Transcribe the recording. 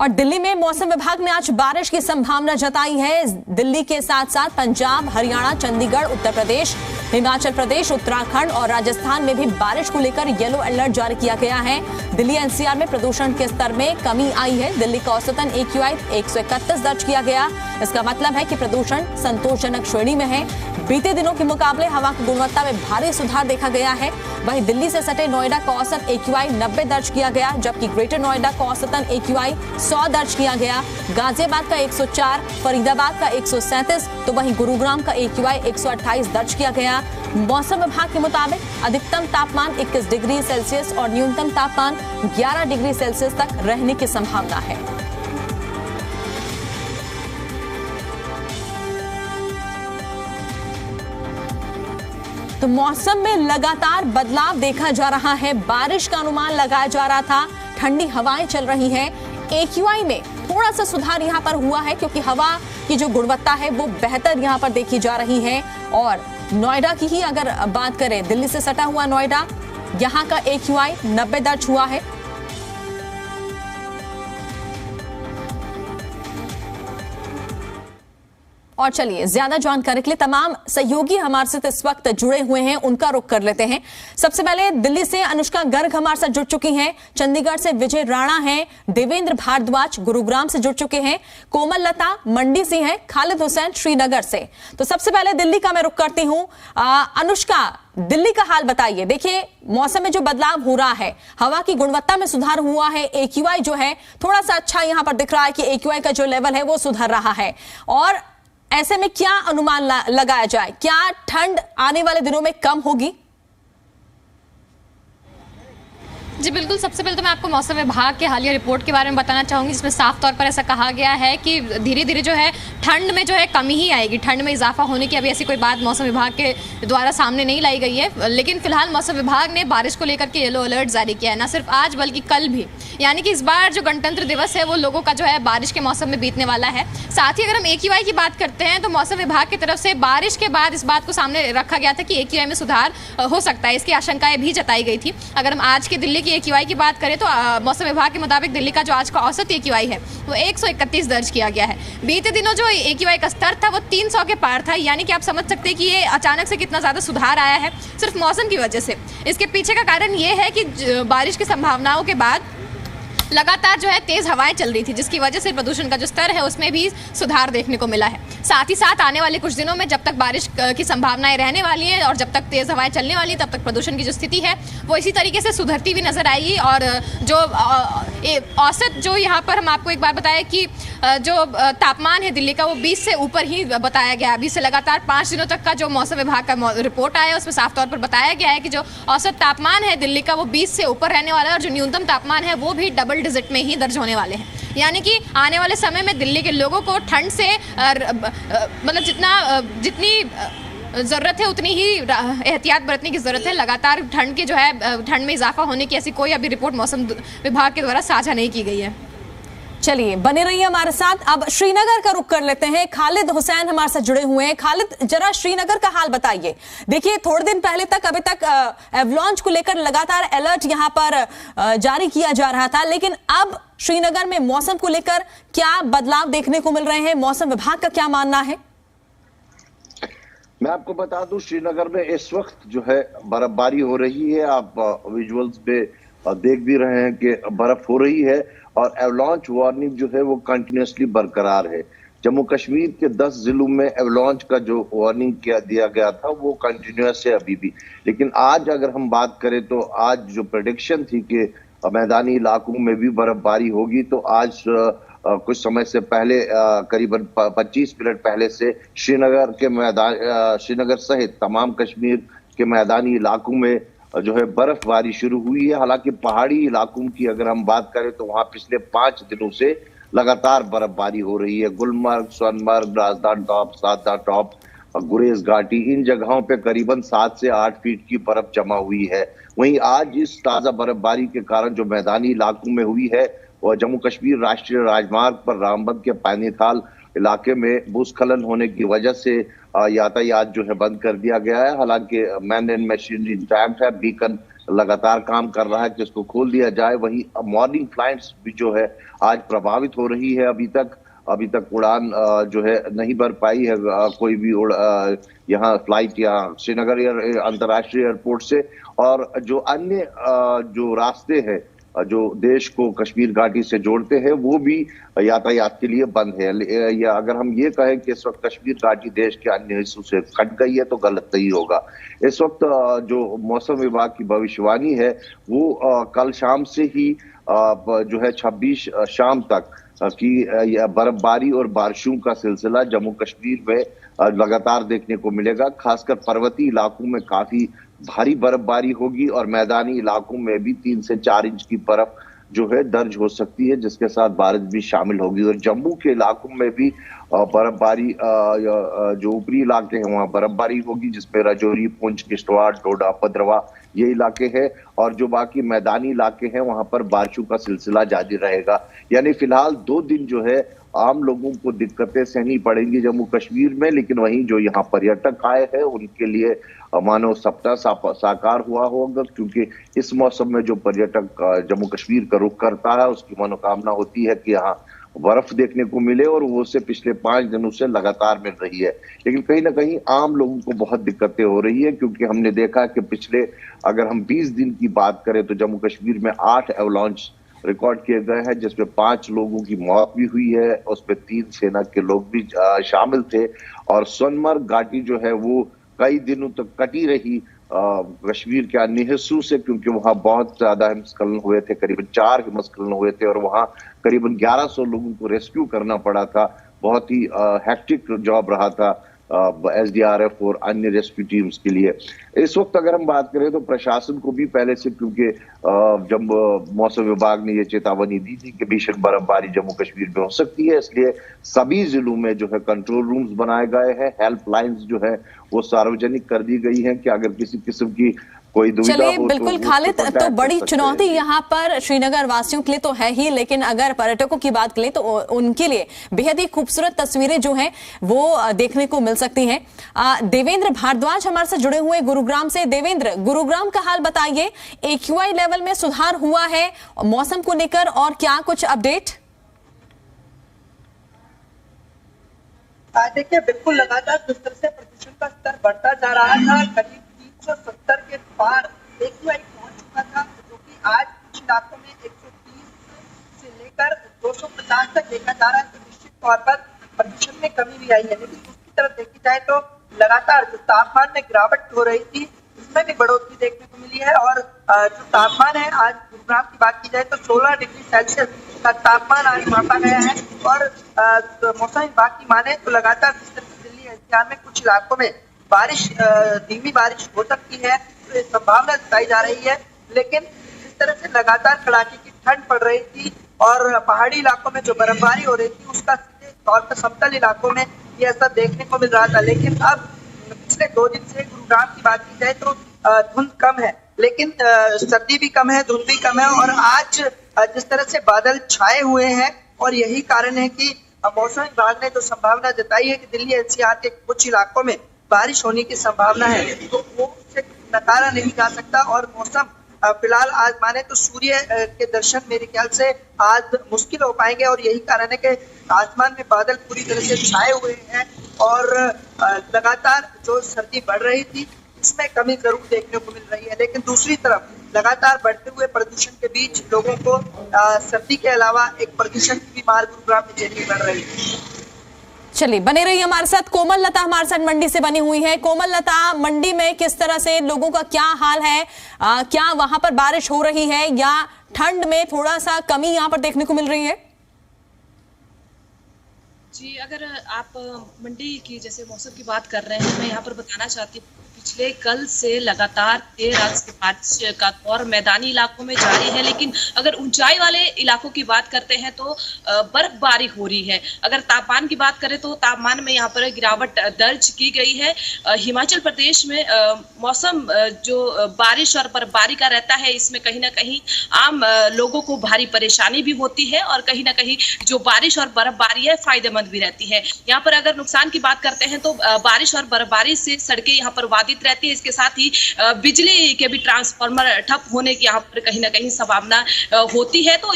और दिल्ली में मौसम विभाग ने आज बारिश की संभावना जताई है। दिल्ली के साथ साथ पंजाब, हरियाणा, चंडीगढ़, उत्तर प्रदेश, हिमाचल प्रदेश, उत्तराखंड और राजस्थान में भी बारिश को लेकर येलो अलर्ट जारी किया गया है। दिल्ली एनसीआर में प्रदूषण के स्तर में कमी आई है। दिल्ली का औसतन AQI 131 दर्ज किया गया। इसका मतलब है कि प्रदूषण संतोषजनक श्रेणी में है। बीते दिनों के मुकाबले हवा की गुणवत्ता में भारी सुधार देखा गया है। वहीं दिल्ली से सटे नोएडा का औसत AQI 90 दर्ज किया गया, जबकि ग्रेटर नोएडा का औसतन AQI 100 दर्ज किया गया। गाजियाबाद का 104, फरीदाबाद का 137, तो वहीं गुरुग्राम का AQI 128 दर्ज किया गया। मौसम विभाग के मुताबिक अधिकतम तापमान 21 डिग्री सेल्सियस और न्यूनतम तापमान 11 डिग्री सेल्सियस तक रहने की संभावना है। तो मौसम में लगातार बदलाव देखा जा रहा है। बारिश का अनुमान लगाया जा रहा था, ठंडी हवाएं चल रही हैं। AQI में थोड़ा सा सुधार यहां पर हुआ है क्योंकि हवा की जो गुणवत्ता है वो बेहतर यहां पर देखी जा रही है। और नोएडा की ही अगर बात करें, दिल्ली से सटा हुआ नोएडा, यहां का AQI 90 दर्ज हुआ है। और चलिए ज्यादा जानकारी के लिए तमाम सहयोगी हमारे साथ इस वक्त जुड़े हुए हैं, उनका रुख कर लेते हैं। सबसे पहले दिल्ली से अनुष्का गर्ग हमारे साथ जुड़ चुकी हैं, चंडीगढ़ से विजय राणा हैं, देवेंद्र भारद्वाज गुरुग्राम से जुड़ चुके हैं, कोमल लता मंडी से हैं, खालिद हुसैन श्रीनगर से। तो सबसे पहले दिल्ली का मैं रुख करती हूं। अनुष्का, दिल्ली का हाल बताइए। देखिए, मौसम में जो बदलाव हो रहा है, हवा की गुणवत्ता में सुधार हुआ है, AQI जो है थोड़ा सा अच्छा यहां पर दिख रहा है कि AQI का जो लेवल है वो सुधर रहा है। और ऐसे में क्या अनुमान लगाया जाए, क्या ठंड आने वाले दिनों में कम होगी? जी बिल्कुल, सबसे पहले तो मैं आपको मौसम विभाग के हालिया रिपोर्ट के बारे में बताना चाहूँगी, जिसमें साफ तौर पर ऐसा कहा गया है कि धीरे धीरे जो है ठंड में जो है कमी ही आएगी। ठंड में इजाफा होने की अभी ऐसी कोई बात मौसम विभाग के द्वारा सामने नहीं लाई गई है। लेकिन फिलहाल मौसम विभाग ने बारिश को लेकर के येलो अलर्ट जारी किया है, न सिर्फ आज बल्कि कल भी। यानी कि इस बार जो गणतंत्र दिवस है वो लोगों का जो है बारिश के मौसम में बीतने वाला है। साथ ही अगर हम AQI की बात करते हैं तो मौसम विभाग की तरफ से बारिश के बाद इस बात को सामने रखा गया था कि AQI में सुधार हो सकता है, इसकी आशंकाएं भी जताई गई थी। अगर हम आज के दिल्ली की AQI की बात करें तो मौसम विभाग के मुताबिक दिल्ली का जो आज का औसत AQI है वो 131 दर्ज किया गया है। बीते दिनों जो AQI का स्तर था वो 300 के पार था। यानी कि आप समझ सकते हैं कि ये अचानक से कितना ज़्यादा सुधार आया है सिर्फ मौसम की वजह से। इसके पीछे का कारण ये है कि बारिश की संभावनाओं के बाद लगातार जो है तेज हवाएं चल रही थी, जिसकी वजह से प्रदूषण का जो स्तर है उसमें भी सुधार देखने को मिला है। साथ ही साथ आने वाले कुछ दिनों में जब तक बारिश की संभावनाएं रहने वाली हैं और जब तक तेज हवाएं चलने वाली हैं, तब तक प्रदूषण की जो स्थिति है वो इसी तरीके से सुधरती भी नजर आएगी। और जो औसत जो यहाँ पर हम आपको एक बार बताएं कि जो तापमान है दिल्ली का वो 20 से ऊपर ही बताया गया है। अभी से लगातार 5 दिनों तक का जो मौसम विभाग का रिपोर्ट आया है उसमें साफ तौर पर बताया गया है कि जो औसत तापमान है दिल्ली का वो 20 से ऊपर रहने वाला है और जो न्यूनतम तापमान है वो भी डबल डिजिट में ही दर्ज होने वाले हैं। यानी कि आने वाले समय में दिल्ली के लोगों को ठंड से मतलब जितनी ज़रूरत है उतनी ही एहतियात बरतने की ज़रूरत है। लगातार ठंड की जो है ठंड में इजाफा होने की ऐसी कोई अभी रिपोर्ट मौसम विभाग के द्वारा साझा नहीं की गई है। चलिए बने रहिए हमारे साथ। अब श्रीनगर का रुख कर लेते हैं, खालिद हुसैन हमारे साथ जुड़े हुए हैं। खालिद, जरा श्रीनगर का हाल बताइए। देखिए, थोड़े दिन पहले तक अभी तक एवलांच को लेकर लगातार अलर्ट यहां पर जारी किया जा रहा था, लेकिन अब श्रीनगर में मौसम को लेकर क्या बदलाव देखने को मिल रहे हैं? मौसम विभाग का क्या मानना है? मैं आपको बता दूं, श्रीनगर में इस वक्त जो है बर्फबारी हो रही है। आप विजुअल्स पे देख भी रहे हैं कि बर्फ हो रही है और एवलांच वार्निंग जो है वो कंटिन्यूसली बरकरार है। जम्मू कश्मीर के 10 जिलों में एवलांच का जो वार्निंग दिया गया था वो कंटिन्यूस है अभी भी। लेकिन आज अगर हम बात करें तो आज जो प्रेडिक्शन थी कि मैदानी इलाकों में भी बर्फबारी होगी, तो आज कुछ समय से पहले करीबन 25 मिनट पहले से श्रीनगर सहित तमाम कश्मीर के मैदानी इलाकों में जो है बर्फबारी शुरू हुई है। हालांकि पहाड़ी इलाकों की अगर हम बात करें तो वहां पिछले 5 दिनों से लगातार बर्फबारी हो रही है। गुलमर्ग, सोनमर्ग, राजदान टॉप, सादा टॉप, गुरेज घाटी, इन जगहों पे करीबन 7 से 8 फीट की बर्फ जमा हुई है। वहीं आज इस ताजा बर्फबारी के कारण जो मैदानी इलाकों में हुई है और जम्मू कश्मीर राष्ट्रीय राजमार्ग पर रामबन के पानीथाल इलाके में भूस्खलन होने की वजह से यातायात जो है बंद कर दिया गया है। हालांकि मैन एंड मशीनरी इंटैक्ट है, बीकन लगातार काम कर रहा है कि इसको खोल दिया जाए। वहीं मॉर्निंग फ्लाइट्स भी जो है आज प्रभावित हो रही है। अभी तक उड़ान जो है नहीं भर पाई है कोई भी यहाँ फ्लाइट या श्रीनगर अंतर्राष्ट्रीय एयरपोर्ट से। और जो अन्य जो रास्ते हैं जो देश को कश्मीर घाटी से जोड़ते हैं वो भी यातायात के लिए बंद है। या अगर हम ये कहें कि इस वक्त कश्मीर घाटी देश के अन्य हिस्सों से कट गई है तो गलत नहीं होगा। इस वक्त जो मौसम विभाग की भविष्यवाणी है वो कल शाम से ही जो है 26 शाम तक की बर्फबारी और बारिशों का सिलसिला जम्मू कश्मीर में लगातार देखने को मिलेगा। खासकर पर्वतीय इलाकों में काफी भारी बर्फबारी होगी और मैदानी इलाकों में भी 3 से 4 इंच की बर्फ जो है दर्ज हो सकती है, जिसके साथ बारिश भी शामिल होगी। और जम्मू के इलाकों में भी बर्फबारी, जो ऊपरी इलाके हैं वहां बर्फबारी होगी, जिसमें राजौरी, पुंछ, किश्तवाड़, डोडा, भद्रवाह ये इलाके हैं। और जो बाकी मैदानी इलाके हैं वहां पर बारिशों का सिलसिला जारी रहेगा। यानी फिलहाल 2 दिन जो है आम लोगों को दिक्कतें सहनी पड़ेंगी जम्मू कश्मीर में, लेकिन वहीं जो यहाँ पर्यटक आए हैं उनके लिए मानो सपना साकार हुआ होगा, क्योंकि इस मौसम में जो पर्यटक जम्मू कश्मीर का रुख करता है उसकी मनोकामना होती है कि यहाँ बर्फ देखने को मिले, और वो से पिछले 5 दिनों से लगातार मिल रही है। लेकिन कहीं ना कहीं आम लोगों को बहुत दिक्कतें हो रही है, क्योंकि हमने देखा कि पिछले अगर हम 20 दिन की बात करें तो जम्मू कश्मीर में 8 एवलांच रिकॉर्ड किए गए हैं, जिसमें 5 लोगों की मौत भी हुई है, उसमें 3 सेना के लोग भी शामिल थे। और सोनमर्ग घाटी जो है वो कई दिनों तक कटी रही कश्मीर के अन्य हिस्सों से, क्योंकि वहां बहुत ज्यादा हिमस्खलन हुए थे, करीबन 4 हिमस्खलन हुए थे और वहां करीबन 1100 लोगों को रेस्क्यू करना पड़ा था। बहुत ही हेक्टिक जॉब रहा था SDRF और अन्य रेस्क्यू टीम्स के लिए। इस वक्त अगर हम बात करें तो प्रशासन को भी पहले से, क्योंकि जब मौसम विभाग ने ये चेतावनी दी थी कि भीषण बर्फबारी जम्मू कश्मीर में हो सकती है, इसलिए सभी जिलों में जो है कंट्रोल रूम्स बनाए गए हैं। हेल्पलाइंस जो है वो सार्वजनिक कर दी गई है कि अगर किसी किस्म की कोई दुविधा चलिए हो बिल्कुल तो खालिद, तो बड़ी चुनौती यहाँ पर श्रीनगर वासियों के लिए तो है ही, लेकिन अगर पर्यटकों की बात करें तो उनके लिए बेहद ही खूबसूरत तस्वीरें जो हैं वो देखने को मिल सकती हैं। देवेंद्र भारद्वाज हमारे साथ जुड़े हुए गुरुग्राम से। देवेंद्र, गुरुग्राम का हाल बताइए, AQI लेवल में सुधार हुआ है मौसम को लेकर और क्या कुछ अपडेट? देखिए बिल्कुल लगातार जिस तरह से प्रदूषण का स्तर बढ़ता जा रहा था, करीब 370 के पार AQI पहुंच चुका था, जो कि आज कुछ इलाकों में 130 से लेकर 250 तक देखा जा रहा है। तो निश्चित तौर पर प्रदूषण में कमी भी आई है, लेकिन दूसरी तरफ देखी जाए तो लगातार जो तापमान में गिरावट हो रही थी उसमें भी बढ़ोतरी देखने को मिली है। और जो तापमान है आज गुरुग्राम की बात की जाए तो 16 डिग्री सेल्सियस का तापमान आज मापा गया है। और मौसम विभाग की माने तो लगातार जिस तरह से दिल्ली NCR में कुछ इलाकों में बारिश, धीमी बारिश हो सकती है, तो ये संभावना जताई जा रही है। लेकिन जिस तरह से लगातार कड़ाके की ठंड पड़ रही थी और पहाड़ी इलाकों में जो बर्फबारी हो रही थी उसका सीधे तौर पर समतल इलाकों में ये असर देखने को मिल रहा था। लेकिन अब पिछले 2 दिन से गुरुग्राम की बात की जाए तो धुंध कम है, लेकिन सर्दी भी कम है, धुंध भी कम है। और आज जिस तरह से बादल छाए हुए हैं, और यही कारण है कि मौसम विभाग ने जो संभावना जताई है कि दिल्ली NCR के कुछ इलाकों में बारिश होने की संभावना है, तो वो उसे नकारा नहीं जा सकता। और मौसम फिलहाल आज माने तो सूर्य के दर्शन मेरे ख्याल से आज मुश्किल हो पाएंगे, और यही कारण है कि आसमान में बादल पूरी तरह से छाए हुए हैं और लगातार जो सर्दी बढ़ रही थी इसमें कमी जरूर देखने को मिल रही है। लेकिन दूसरी तरफ लगातार बढ़ते हुए प्रदूषण के बीच लोगों को सर्दी के अलावा एक प्रदूषण की भी मार गुरुग्राम में झेलनी पड़ रही है। चलिए बने रही हमारे साथ। कोमल लता हमारे साथ मंडी से बनी हुई है। कोमल लता, मंडी में किस तरह से लोगों का क्या हाल है? क्या वहां पर बारिश हो रही है या ठंड में थोड़ा सा कमी यहाँ पर देखने को मिल रही है? जी, अगर आप मंडी की जैसे मौसम की बात कर रहे हैं, मैं यहाँ पर बताना चाहती हूँ पिछले कल से लगातार तेज रात से बारिश का दौर मैदानी इलाकों में जारी है, लेकिन अगर ऊंचाई वाले इलाकों की बात करते हैं तो बर्फबारी हो रही है। अगर तापमान की बात करें तो तापमान में यहाँ पर गिरावट दर्ज की गई है। हिमाचल प्रदेश में मौसम जो बारिश और बर्फबारी का रहता है, इसमें कहीं ना कहीं आम लोगों को भारी परेशानी भी होती है और कहीं ना कहीं जो बारिश और बर्फबारी है फायदेमंद भी रहती है। यहाँ पर अगर नुकसान की बात करते हैं तो बारिश और बर्फबारी से सड़कें यहाँ पर बाधित रहती है। इसके साथ ही बिजली के भी ट्रांसफार्मर ठप होने की यहाँ पर कहीं ना कहीं संभावना होती है। तो